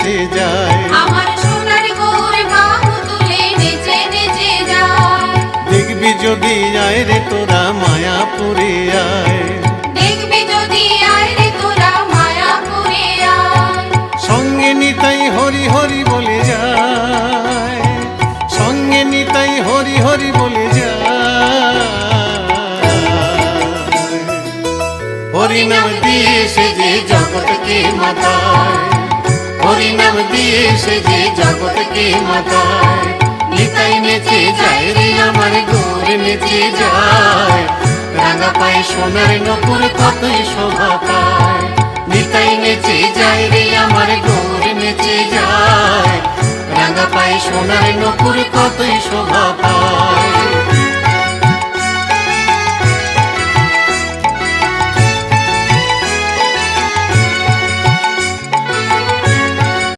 নেচে যায়। আমার সোনার গৌর বাহু তুলে নেচে নেচে যায়। দেখবি যদি আয় রে তোরা মায়াপুরে আয়, দেখবি যদি আয় রে তোরা মায়াপুরে আয়। সঙ্গে নিতাই হরি হরি বলে যায়, সঙ্গে নিতাই হরি হরি বলে যায়। হরি নাম দিয়ে সে যে জগৎকে মাতায়, হরি নাম দিয়ে সে যে জগৎকে মাতায়। নিতাই নেচে যায় রে আমার গৌর নেচে যায়, রাঙা পায়ে সোনার নপুর কতই শোভা পায়। নিতাই নেচে যায় রে আমার গৌর নেচে যায়, রাঙা পায়ে সোনার নপুর কতই শোভা পায়।